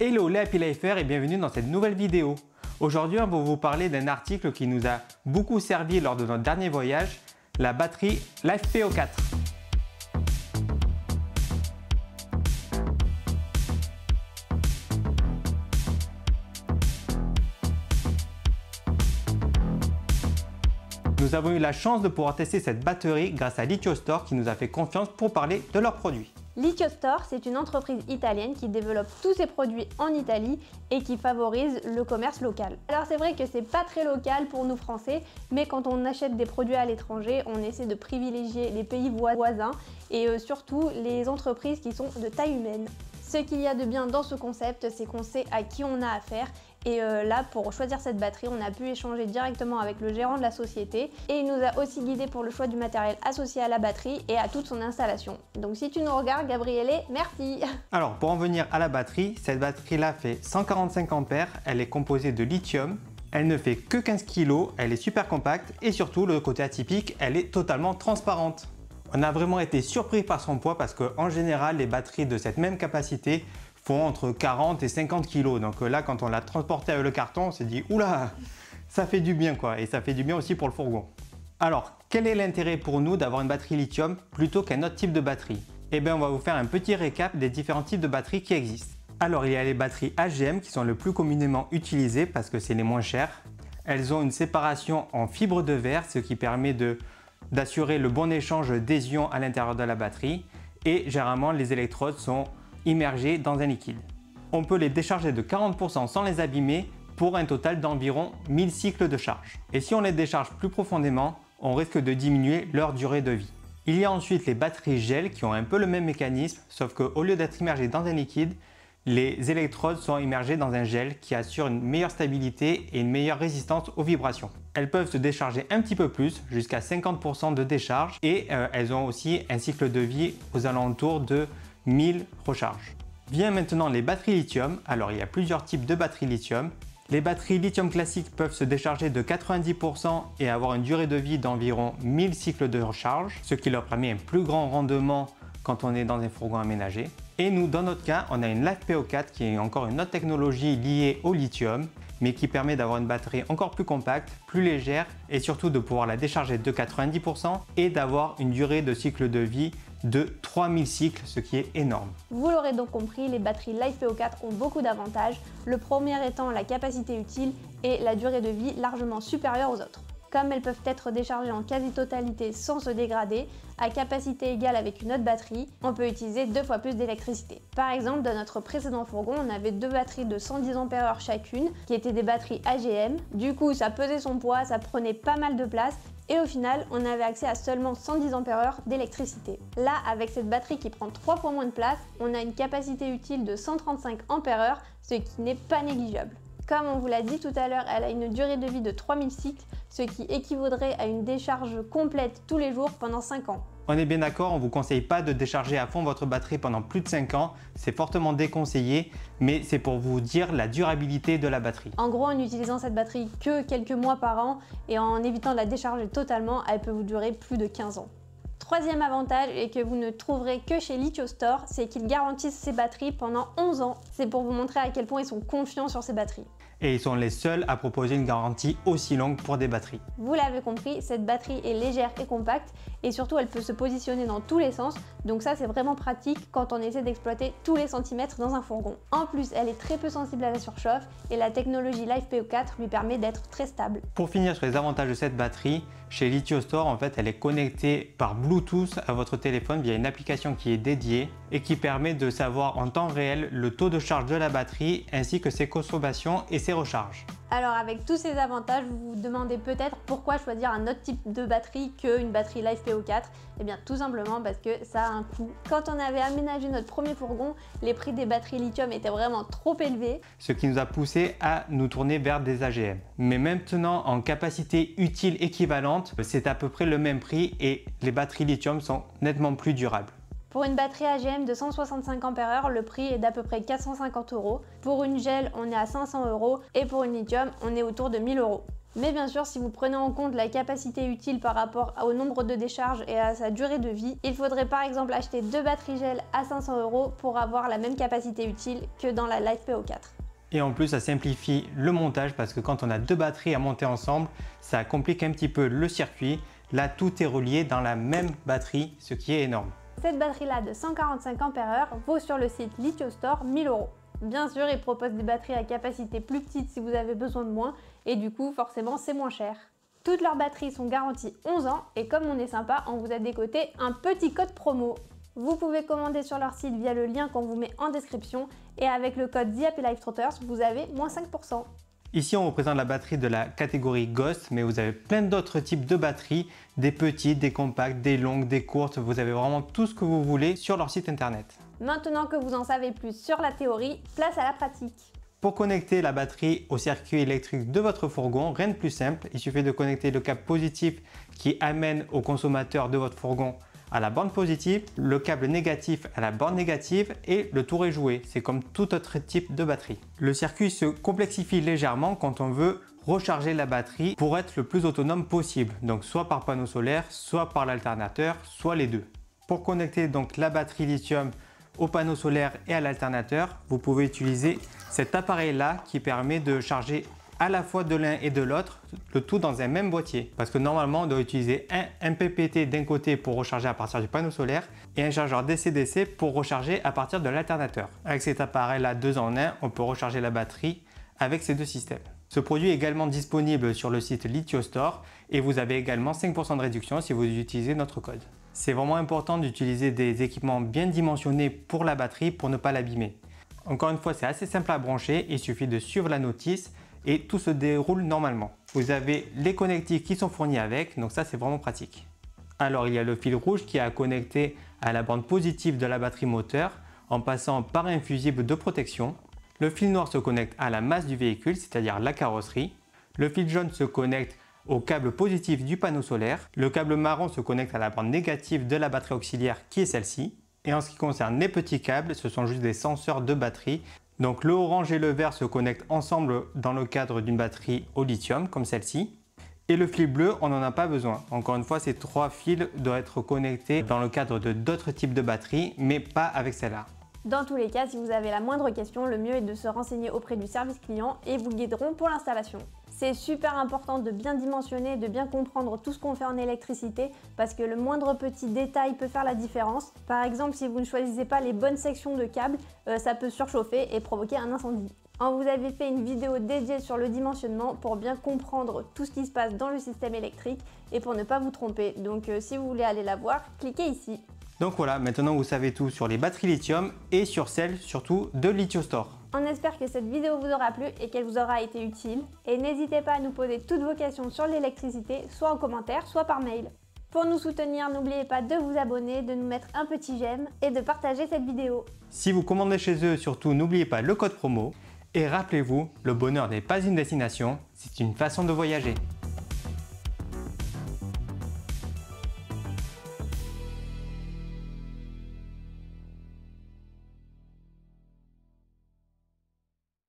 Hello les Happy Lifers et bienvenue dans cette nouvelle vidéo. Aujourd'hui on va vous parler d'un article qui nous a beaucoup servi lors de notre dernier voyage, la batterie LifePO4. Nous avons eu la chance de pouvoir tester cette batterie grâce à LitioStore qui nous a fait confiance pour parler de leurs produits. LitioStore, c'est une entreprise italienne qui développe tous ses produits en Italie et qui favorise le commerce local. Alors c'est vrai que c'est pas très local pour nous Français, mais quand on achète des produits à l'étranger, on essaie de privilégier les pays voisins et surtout les entreprises qui sont de taille humaine. Ce qu'il y a de bien dans ce concept, c'est qu'on sait à qui on a affaire. Et là, pour choisir cette batterie, on a pu échanger directement avec le gérant de la société et il nous a aussi guidé pour le choix du matériel associé à la batterie et à toute son installation. Donc si tu nous regardes, Gabriele, merci. Alors pour en venir à la batterie, cette batterie-là fait 145 ampères, elle est composée de lithium, elle ne fait que 15 kg, elle est super compacte et surtout, le côté atypique, elle est totalement transparente. On a vraiment été surpris par son poids parce qu'en général, les batteries de cette même capacité font entre 40 et 50 kg. Donc là, quand on l'a transporté avec le carton, on s'est dit « Oula, ça fait du bien quoi !» Et ça fait du bien aussi pour le fourgon. Alors, quel est l'intérêt pour nous d'avoir une batterie lithium plutôt qu'un autre type de batterie? Eh bien, on va vous faire un petit récap des différents types de batteries qui existent. Alors, il y a les batteries AGM qui sont le plus communément utilisées parce que c'est les moins chères. Elles ont une séparation en fibre de verre, ce qui permet d'assurer le bon échange des ions à l'intérieur de la batterie. Et généralement, les électrodes sont immergés dans un liquide. On peut les décharger de 40% sans les abîmer pour un total d'environ 1000 cycles de charge. Et si on les décharge plus profondément, on risque de diminuer leur durée de vie. Il y a ensuite les batteries gel qui ont un peu le même mécanisme, sauf qu'au lieu d'être immergées dans un liquide, les électrodes sont immergées dans un gel qui assure une meilleure stabilité et une meilleure résistance aux vibrations. Elles peuvent se décharger un petit peu plus, jusqu'à 50% de décharge, et elles ont aussi un cycle de vie aux alentours de 1000 recharges. Vient maintenant les batteries lithium. Alors il y a plusieurs types de batteries lithium. Les batteries lithium classiques peuvent se décharger de 90% et avoir une durée de vie d'environ 1000 cycles de recharge, ce qui leur permet un plus grand rendement quand on est dans un fourgon aménagé. Et nous, dans notre cas, on a une LifePO4 qui est encore une autre technologie liée au lithium, mais qui permet d'avoir une batterie encore plus compacte, plus légère et surtout de pouvoir la décharger de 90% et d'avoir une durée de cycle de vie de 3000 cycles, ce qui est énorme. Vous l'aurez donc compris, les batteries LifePO4 ont beaucoup d'avantages, le premier étant la capacité utile et la durée de vie largement supérieure aux autres. Comme elles peuvent être déchargées en quasi-totalité sans se dégrader, à capacité égale avec une autre batterie, on peut utiliser 2 fois plus d'électricité. Par exemple, dans notre précédent fourgon, on avait 2 batteries de 110 ampères chacune, qui étaient des batteries AGM. Du coup, ça pesait son poids, ça prenait pas mal de place, et au final, on avait accès à seulement 110 ampères d'électricité. Là, avec cette batterie qui prend 3 fois moins de place, on a une capacité utile de 135 ampères, ce qui n'est pas négligeable. Comme on vous l'a dit tout à l'heure, elle a une durée de vie de 3000 cycles, ce qui équivaudrait à une décharge complète tous les jours pendant 5 ans. On est bien d'accord, on ne vous conseille pas de décharger à fond votre batterie pendant plus de 5 ans, c'est fortement déconseillé, mais c'est pour vous dire la durabilité de la batterie. En gros, en utilisant cette batterie que quelques mois par an et en évitant de la décharger totalement, elle peut vous durer plus de 15 ans. Troisième avantage, et que vous ne trouverez que chez LitioStore, c'est qu'ils garantissent ces batteries pendant 11 ans. C'est pour vous montrer à quel point ils sont confiants sur ces batteries. Et ils sont les seuls à proposer une garantie aussi longue pour des batteries. Vous l'avez compris, cette batterie est légère et compacte et surtout elle peut se positionner dans tous les sens, donc ça c'est vraiment pratique quand on essaie d'exploiter tous les centimètres dans un fourgon. En plus, elle est très peu sensible à la surchauffe et la technologie LifePO4 lui permet d'être très stable. Pour finir sur les avantages de cette batterie, chez LitioStore, en fait, elle est connectée par Bluetooth à votre téléphone via une application qui est dédiée et qui permet de savoir en temps réel le taux de charge de la batterie ainsi que ses consommations et ses recharges. Alors avec tous ces avantages, vous vous demandez peut-être pourquoi choisir un autre type de batterie qu'une batterie LifePO4. Eh bien tout simplement parce que ça a un coût. Quand on avait aménagé notre premier fourgon, les prix des batteries lithium étaient vraiment trop élevés. Ce qui nous a poussé à nous tourner vers des AGM. Mais maintenant, en capacité utile équivalente, c'est à peu près le même prix et les batteries lithium sont nettement plus durables. Pour une batterie AGM de 165 ampères, le prix est d'à peu près 450 €. Pour une gel, on est à 500 € et pour une lithium, on est autour de 1000 €. Mais bien sûr, si vous prenez en compte la capacité utile par rapport au nombre de décharges et à sa durée de vie, il faudrait par exemple acheter 2 batteries gel à 500 € pour avoir la même capacité utile que dans la LiFePO4. Et en plus, ça simplifie le montage parce que quand on a 2 batteries à monter ensemble, ça complique un petit peu le circuit. Là, tout est relié dans la même batterie, ce qui est énorme. Cette batterie-là de 145 Ah vaut sur le site LitioStore 1000 €. Bien sûr, il propose des batteries à capacité plus petite si vous avez besoin de moins et du coup, forcément, c'est moins cher. Toutes leurs batteries sont garanties 11 ans et comme on est sympa, on vous a décoté un petit code promo. Vous pouvez commander sur leur site via le lien qu'on vous met en description et avec le code TheHappyLifeTrotters, vous avez moins 5%. Ici, on représente la batterie de la catégorie Ghost, mais vous avez plein d'autres types de batteries, des petites, des compactes, des longues, des courtes, vous avez vraiment tout ce que vous voulez sur leur site internet. Maintenant que vous en savez plus sur la théorie, place à la pratique. Pour connecter la batterie au circuit électrique de votre fourgon, rien de plus simple, il suffit de connecter le câble positif qui amène au consommateur de votre fourgon à la borne positive, le câble négatif à la borne négative et le tour est joué. C'est comme tout autre type de batterie. Le circuit se complexifie légèrement quand on veut recharger la batterie pour être le plus autonome possible. Donc soit par panneau solaire, soit par l'alternateur, soit les deux. Pour connecter donc la batterie lithium au panneau solaire et à l'alternateur, vous pouvez utiliser cet appareil-là qui permet de charger à la fois de l'un et de l'autre, le tout dans un même boîtier. Parce que normalement, on doit utiliser un MPPT d'un côté pour recharger à partir du panneau solaire et un chargeur DC-DC pour recharger à partir de l'alternateur. Avec cet appareil-là 2 en 1, on peut recharger la batterie avec ces deux systèmes. Ce produit est également disponible sur le site LitioStore et vous avez également 5% de réduction si vous utilisez notre code. C'est vraiment important d'utiliser des équipements bien dimensionnés pour la batterie pour ne pas l'abîmer. Encore une fois, c'est assez simple à brancher, il suffit de suivre la notice et tout se déroule normalement. Vous avez les connectiques qui sont fournis avec, donc ça c'est vraiment pratique. Alors il y a le fil rouge qui est à connecter à la borne positive de la batterie moteur en passant par un fusible de protection. Le fil noir se connecte à la masse du véhicule, c'est-à-dire la carrosserie. Le fil jaune se connecte au câble positif du panneau solaire. Le câble marron se connecte à la borne négative de la batterie auxiliaire qui est celle-ci. Et en ce qui concerne les petits câbles, ce sont juste des senseurs de batterie. Donc le orange et le vert se connectent ensemble dans le cadre d'une batterie au lithium comme celle-ci. Et le fil bleu, on n'en a pas besoin. Encore une fois, ces 3 fils doivent être connectés dans le cadre de d'autres types de batteries, mais pas avec celle-là. Dans tous les cas, si vous avez la moindre question, le mieux est de se renseigner auprès du service client et vous guideront pour l'installation. C'est super important de bien dimensionner, de bien comprendre tout ce qu'on fait en électricité parce que le moindre petit détail peut faire la différence. Par exemple, si vous ne choisissez pas les bonnes sections de câbles, ça peut surchauffer et provoquer un incendie. On vous avait fait une vidéo dédiée sur le dimensionnement pour bien comprendre tout ce qui se passe dans le système électrique et pour ne pas vous tromper. Donc si vous voulez aller la voir, cliquez ici. Donc voilà, maintenant vous savez tout sur les batteries lithium et sur celles surtout de LitioStore. On espère que cette vidéo vous aura plu et qu'elle vous aura été utile. Et n'hésitez pas à nous poser toutes vos questions sur l'électricité, soit en commentaire, soit par mail. Pour nous soutenir, n'oubliez pas de vous abonner, de nous mettre un petit j'aime et de partager cette vidéo. Si vous commandez chez eux, surtout n'oubliez pas le code promo. Et rappelez-vous, le bonheur n'est pas une destination, c'est une façon de voyager.